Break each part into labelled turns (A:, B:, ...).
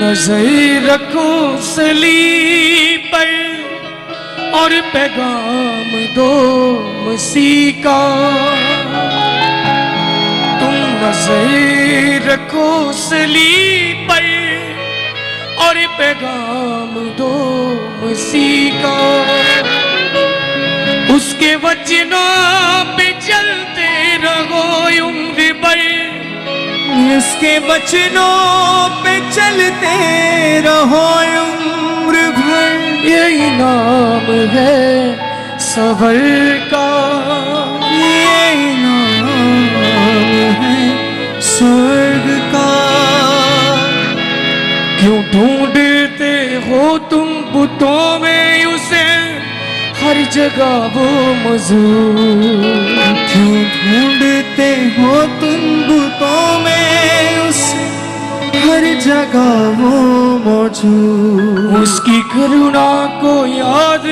A: नजर रखो सलीब पर और पैगाम दो मसीह का। तुम नजर रखो सलीब पर और पैगाम दो मसीह का। उसके वचनों पे चलते रहो उम्र भर,
B: उसके वचनों पे चलते रहो उम्र भर।
A: यही नाम है सबर का,
B: यही नाम है स्वर्ग का।
A: क्यों ढूंढते हो तुम बुतों में उसे, हर जगह वो मौजूद।
B: क्यों ढूंढते हो तुम बुतों में उसे, हर जगह वो मौजूद।
A: उसकी करुणा को याद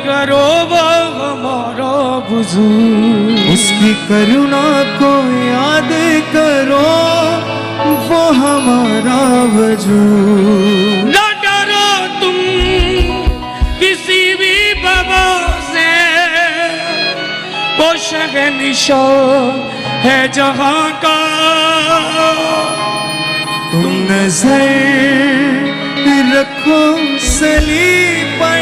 A: करो वो हमारा बुजुर्ग।
B: उसकी करुणा को याद करो वो हमारा वजूद।
A: ना डरो तुम किसी भी बाबा से, वो शहंशाह है जहां का।
B: तुम नजर रखो सलीब पर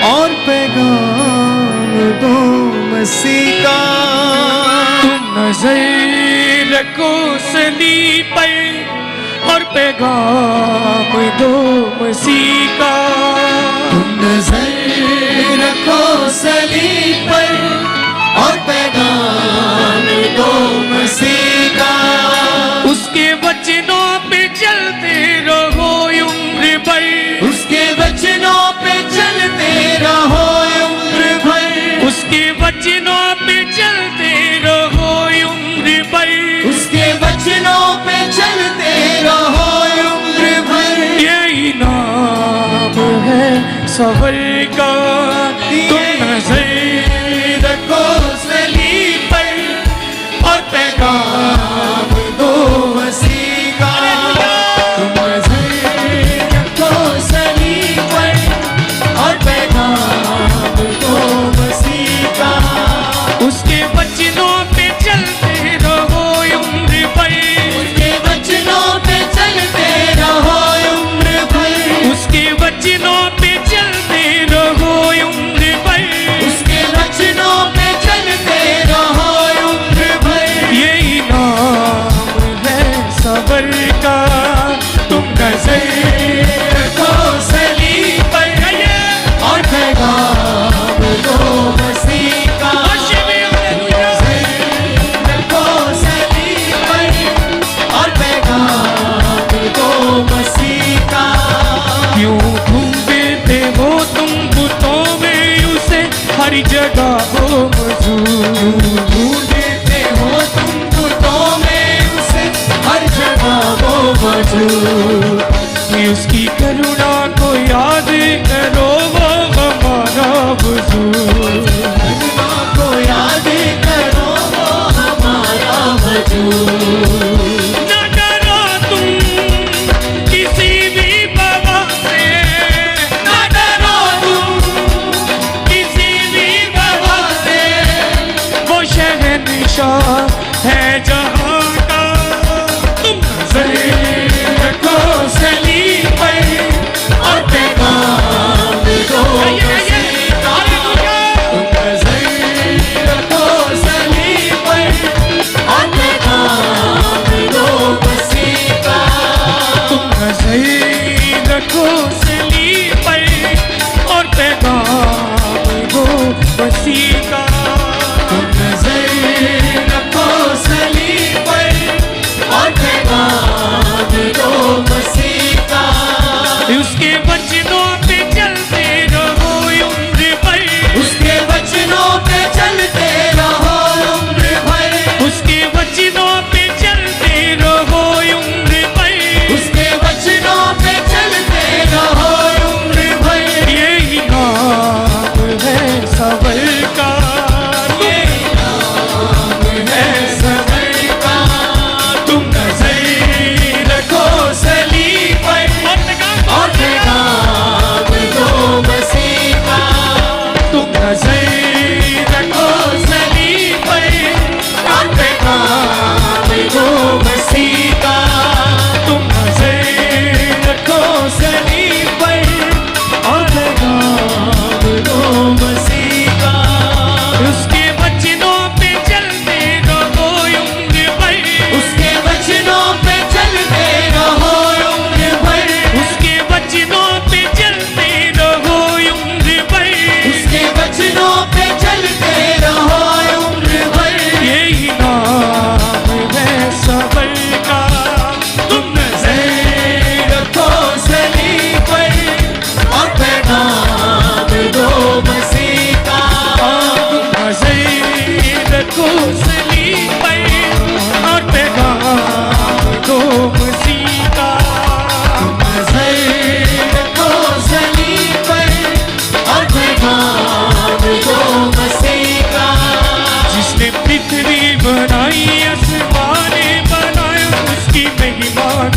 B: और पैगाम दो मसीह का।
A: तुम नजर रखो सलीब पर और पैगाम दो मसीह का।
B: तुम नजर रखो सलीब पर और पैगाम दो मसीह का।
A: उसके वचनों पे चलते रहो उम्र भर,
B: उसके वचनों पे चलते रहो उम्र भर।
A: उसके वचनों पे चलते रहो उम्र भर।
B: उसके वचनों पे चलते रहो उम्र भर।
A: यही नाम है सबर का। तुम नजर
B: रखो सलीब पर और पैगाम दो मसीह का। तुम नजर रखो सलीब पर और पैगाम दो मसीह का।
A: उसके वचनों पे चलते रहो उम्र भर।
B: उसके वचनों पे चलते रहो उम्र भर।
A: उसके वचनों पे चलते रहो उम्र भर।
B: उसके वचनों पे चलते रहो उम्र भर।
A: यही नाम है सबर का। तुम नजर
B: रखो सलीब पर और पैगाम दो मसीह का। रखो सलीब पर और पैगाम दो मसीह का।
A: क्यों ढूंढते हो तुम बुतों में उसे, हर जगह वो मौजूद।
B: ढूंढते हो तुम बुतों में उसे, हर जगह वो मौजूद।
A: उसकी करुणा को याद करो वो हमारा बुजुर्ग।
B: करुणा को याद करो वो हमारा वजूद।
A: ना डरो तुम किसी भी बाबा से,
B: ना डरो तुम
A: किसी भी बाबा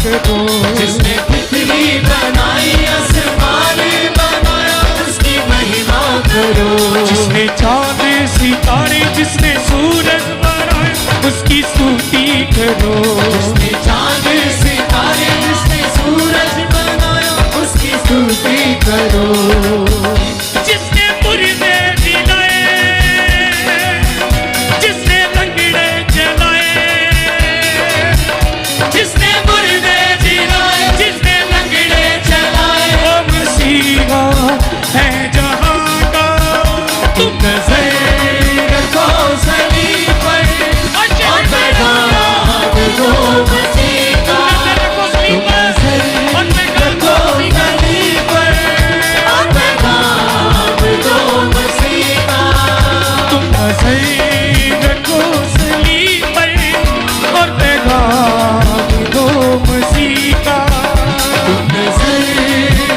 A: करो।
B: जिसने पृथ्वी बनाई आसमान बनाया उसकी महिमा करो।
A: जिसने चांद सितारे जिसने सूरज बनाए उसकी स्तुति करो।
B: जिसने चांद सितारे जिसने सूरज बनाया उसकी स्तुति करो।
A: जिसने मुर्दे जिलाए जिसने लंगड़े जलाए
B: जिसने मुर्दे जिलाए जिसने लंगड़े चलाए
A: वो मसीहा है जहां का। तुम
B: नजर रखो सलीब पर और पैगाम दो मसीह का। तुम नजर रखो सलीब पर और पैगाम दो मसीह का।
A: तुम नजर रखो सलीब पर और पैगाम दो मसीह का।
B: तुम नजर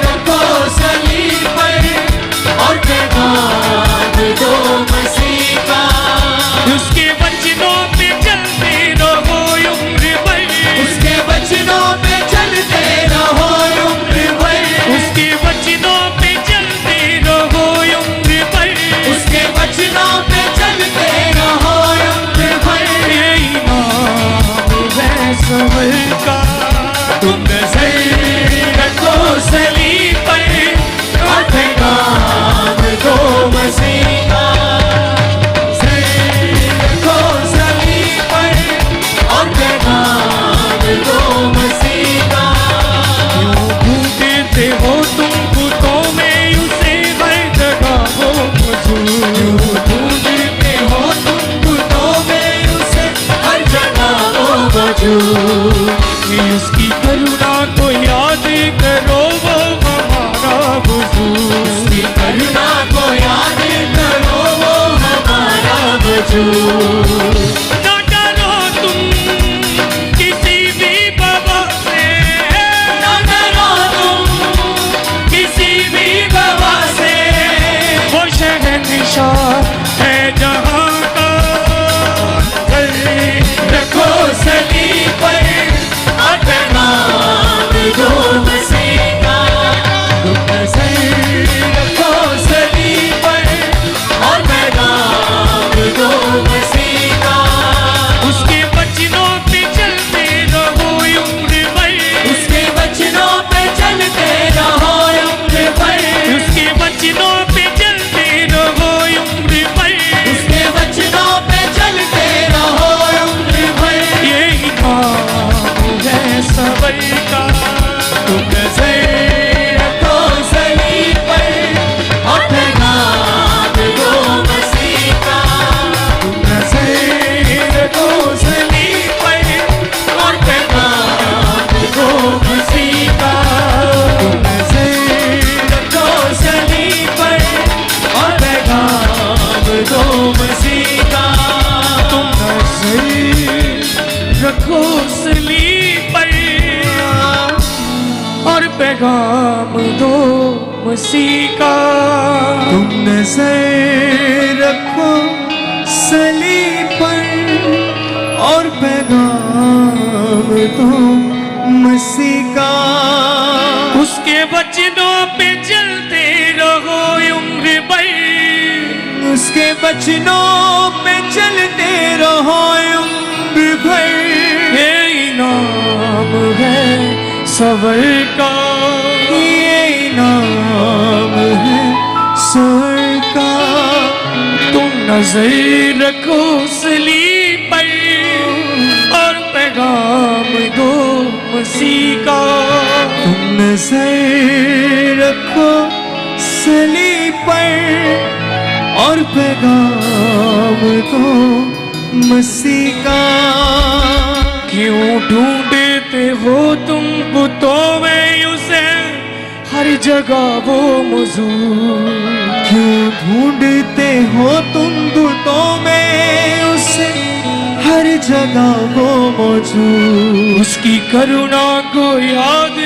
B: रखो सलीब पर और पैगाम दो मसीह का।
A: उसके वचनों पे चलते रहो उम्र भर।
B: उसके वचनों पे चलते रहो उम्र भर।
A: उसके वचनों पे चलते रहो उम्र भर।
B: उसके वचनों पे चलते रहो उम्र भर।
A: ये इनाम है सबर का।
B: तुम नजर रखो सलीब पर और पैगाम दो मसीह का। नजर रखो सलीब पर और पैगाम दो मसीह का।
A: क्यों ढूंढते हो तुम बुतों में उसे हर जगह हो मौजूद।
B: ढूंढते हो तुम बुतों में उसे हर जगह हो मौजूद।
A: उसकी करुणा को याद करो वो हमारा बुजुर्ग।
B: उसकी करुणा को याद करो वो हमारा वजूद।
A: ना डरो तुम किसी भी बाबा से।
B: ना डरो तुम किसी भी गवाह से।
A: वो शहंशाह है जहां का।
B: रखो सलीब पर और पैगाम दो मसीह का। तुम नजर रखो सलीब पर और पैगाम दो मसीह का।
A: उसके वचनों पे चलते रहो उम्र भर।
B: उसके वचनों पे चलते रहो उम्र भर।
A: उसके वचनों पे चलते रहो उम्र भर।
B: उसके वचनों पे चलते रहो उम्र भर।
A: ये इनाम है सबर का।
B: तुम नजर रखो सलीब पर और पैगाम दो मसीह का। तुम नजर रखो सलीब पर और पैगाम दो मसीह का। तुम नजर रखो सलीब पर और पैगाम दो मसीह का।
A: तुम नजर रखो सलीब पर और पैगाम दो मसीह का।
B: तुम नजर रखो सलीब पर और पैगाम दो मसीह का।
A: उसके वचनों पे चलते रहो उम्र भर।
B: उसके वचनों पे चलते रहो उम्र भर।
A: ये इनाम है सबर का।
B: ये इनाम है सबर का।
A: तुम नजर रखो सलीब पर और पैगाम दो मसीह का।
B: तुम नजर रखो सलीब पर और पैगाम दो मसीह का।
A: क्यों ढूंढते हो तुम बुतों में उसे हर जगह वो मौजूद।
B: क्यों ढूंढते हो तुम बुतों में उसे हर जगह वो मौजूद।
A: उसकी करुणा को याद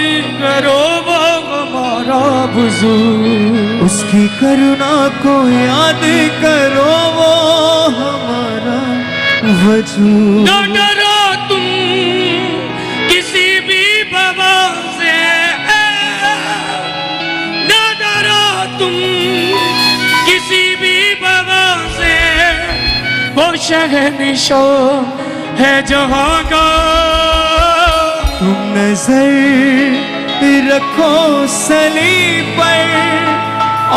A: करो वो हमारा बुजुर्ग।
B: उसकी करुणा को याद करो वो हमारा वजूद।
A: न डरो तुम किसी भी शहंशाह है जहाँ का।
B: तुम नजर रखो सलीब पर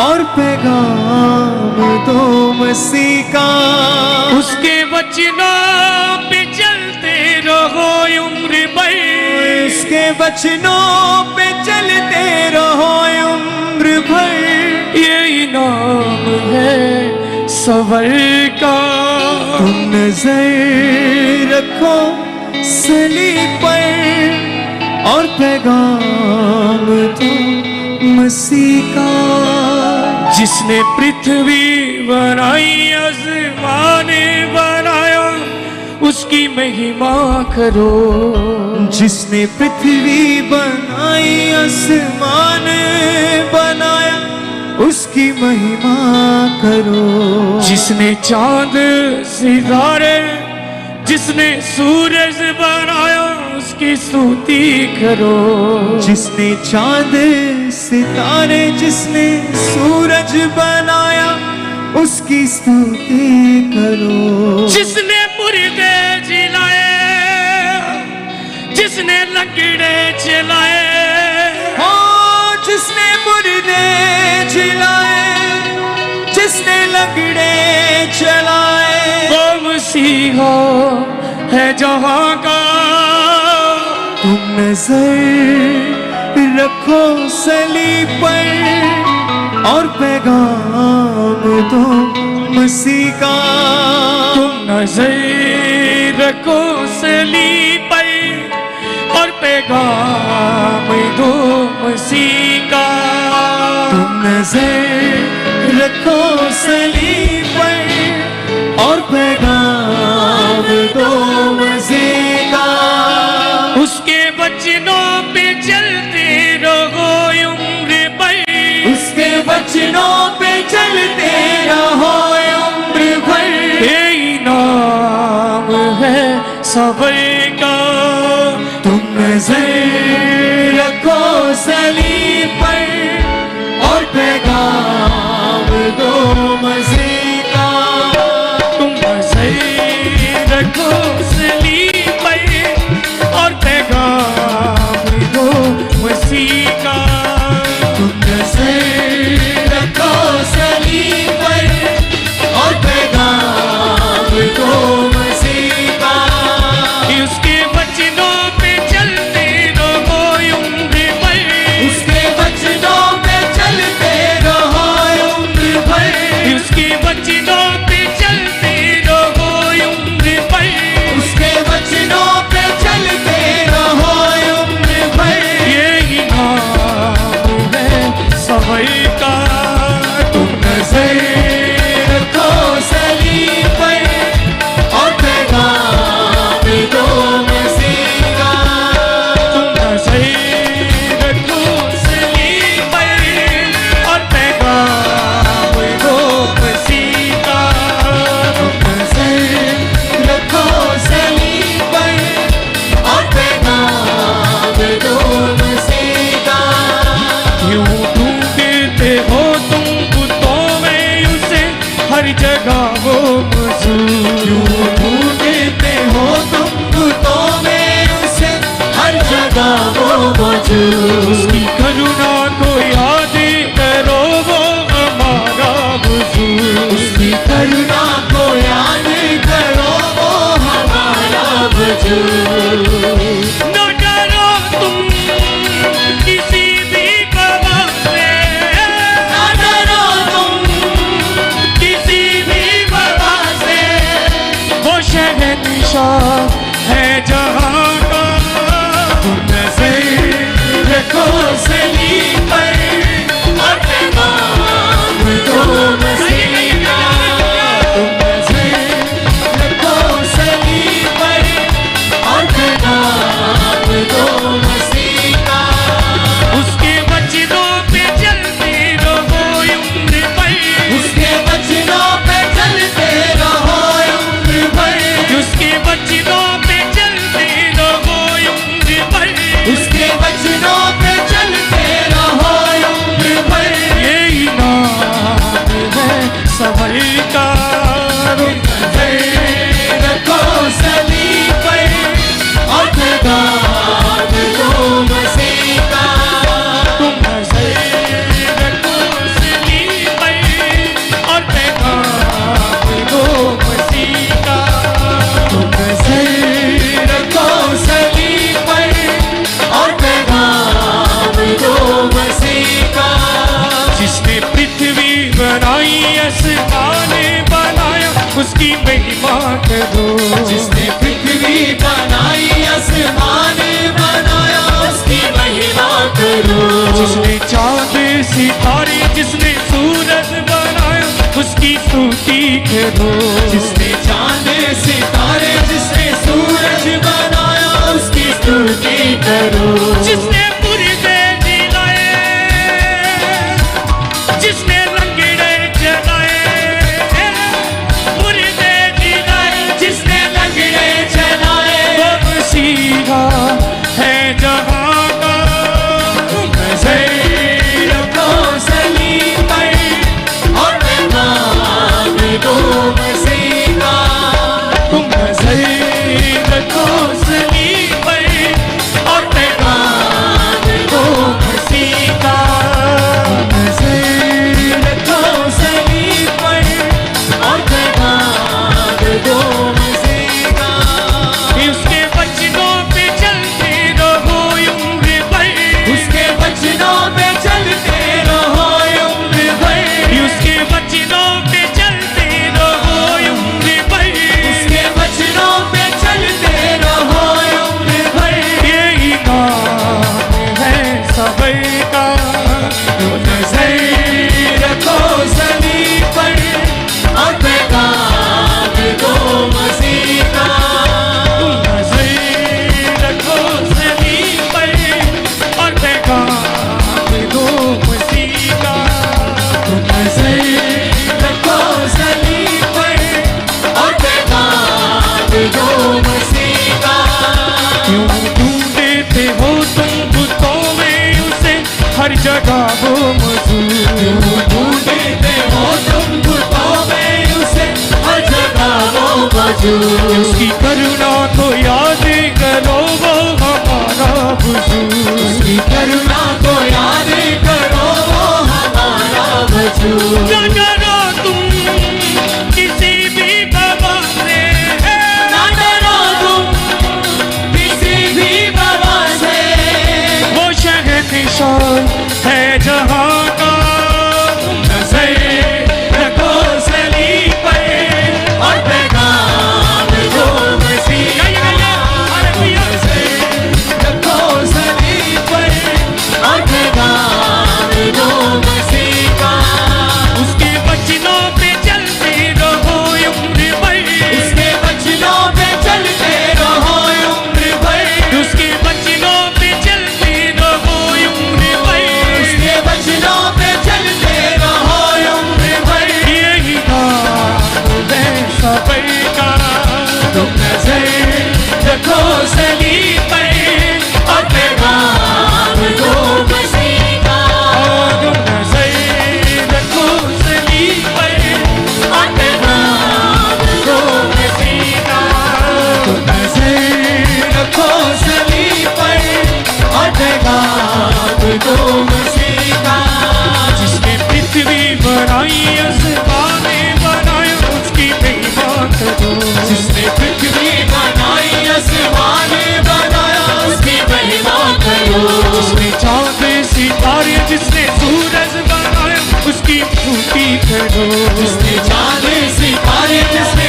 B: और पैगाम दो मसीह का।
A: उसके वचनों पे चलते रहो उम्र भर,
B: उसके वचनों पे चलते रहो उम्र भर।
A: यही नाम है सबर का।
B: तुम नजर रखो सलीब पर और पैगाम दो मसीह का।
A: जिसने पृथ्वी बनाई आसमान बनाया उसकी महिमा करो।
B: जिसने पृथ्वी बनाई आसमान बनाया उसकी महिमा करो।
A: जिसने चांद सितारे जिसने सूरज बनाया उसकी स्तुति करो।
B: जिसने चांद सितारे जिसने सूरज बनाया उसकी स्तुति करो।
A: जिसने मुर्दे जिलाए जिसने लकड़े चलाए,
B: हो जिसने मुर्दे जिलाए जिसने लकड़े चलाए।
A: वो मसीहा है जहाँ का।
B: तुम नजर रखो सलीब पर और पैगाम दो मसीह का।
A: तुम नजर रखो सलीब पर और पैगाम दो मसीह का।
B: तुम नजर रखो सलीब पर और पैगाम दो मसीह का।
A: उसके वचनों पे चलते रहो उम्र भर,
B: उसके वचनों पे चलते रहो उम्र भर।
A: यही नाम है सबर का।
B: तुम नजर रखो सलीब पर और पैगाम दो मसीह का।
A: तुम नजर रखो सलीब पर और पैगाम दो मसीह का।
B: तुम नजर रखो सलीब पर और पैगाम दो मसीह का।
A: उसके वचनों पे चलते रहो उम्र भर,
B: उसके वचनों पे चलते रहो उम्र भर।
A: उसके वचनों पे चलते रहो उम्र भर।
B: उसके वचनों पे चलते रहो उम्र भर।
A: यही नाम है सबर का।
B: तुम नजर रखो सलीब पर और पैगाम दो मसीह का।
A: तुम नजर रखो सलीब पर और पैगाम दो मसीह का।
B: तुम नजर रखो सलीब पर और पैगाम दो मसीह का।
A: क्यों ढूंढते हो तुम बुतों में उसे हर जगह वो मौजूद।
B: क्यों ढूंढते हो तुम बुतों में उसे हर जगह वो मौजूद।
A: उसकी करुणा को याद करो वो हमारा बुजुर्ग।
B: उसकी करुणा को याद करो वो हमारा वजूद।
A: न डरो तुम किसी भी वबा से,
B: ना डरो तुम
A: किसी भी वबा से। वो शहंशाह है जहाँ का।
B: तुम नजर रखो सलीब पर और पैगाम दो मसीह का। तुम नजर रखो सलीब पर और पैगाम दो मसीह का।
A: उसके वचनों पे चलते रहो उम्र भर,
B: उसके वचनों पे चलते रहो उम्र भर।
A: उसके वचनों सितारे जिसने सूरज बनाया उसकी स्तुति करो।
B: जिसने चांद सितारे जिसने सूरज बनाया उसकी स्तुति करो।
A: जिसने मुर्दे जिलाए जिसने लंगड़े जलाए मुर्दे जिलाए
B: जिसने लंगड़े चलाए
A: वो मसीहा है जहाँ का।
B: सैर को सलीम पर और पैगाम दो मसीह का।
A: तुम सैर को सलीम पर और पैगाम दो मसीह का।
B: सैर को सलीम पर और पैगाम दो मसीह का।
A: उसके वचनों पे चलते रहो उम्र भर।
B: उसके वचनों पे चलते रहो उम्र भर।
A: उसके वचनों पे चलते रहो उम्र भर।
B: उसके वचनों पे चलते रहो उम्र भर।
A: यही नाम है सबर का।
B: नजर रखो सलीब पर और पैगाम दो मसीह का।
A: नजर रखो सलीब पर और पैगाम दो मसीह का।
B: नजर रखो सलीब पर और पैगाम दो मसीह का।
A: क्यों ढूंढते हो तुम बुतों में उसे हर जगह वो मौजूद।
B: ढूंढते हो तुम बुतों में उसे हर जगह वो मौजूद।
A: उसकी करुणा को याद करो वो हमारा बुजुर्ग।
B: उसकी करुणा को याद करो वो हमारा वजूद।
A: न डरो तुम किसी भी बाबा से।
B: ना डरो तुम किसी भी बाबा से।
A: वो शहंशाह है जहाँ का।
B: नजर रखो सलीब पर और पैगाम दो मसीह का। नजर रखो सलीब पर और पैगाम दो मसीह का।
A: उसके वचनों पे चलते रहो उम्र भर।
B: उसके वचनों पे चलते रहो उम्र भर।
A: उसके वचनों पे चलते रहो उम्र भर।
B: उसके वचनों पे चलते रहो उम्र भर।
A: यही नाम है सबर का।
B: तुम नजर रखो सलीब पर और पैगाम दो मसीह का।
A: तुम नजर रखो सलीब पर
B: और पैगाम दो मसीह का। तुम नजर रखो सलीब पर और पैगाम दो मसीह का।
A: जिसने पृथ्वी बनाई आसमाने बनाया उसकी महिमा करो।
B: जिसने पृथ्वी बनाई आसमान बनाया उसकी महिमा करो।
A: जिसने चांद सितारे जिसने सूरज बनाया उसकी स्तुति करो।
B: जिसने चांद सितारे जिसने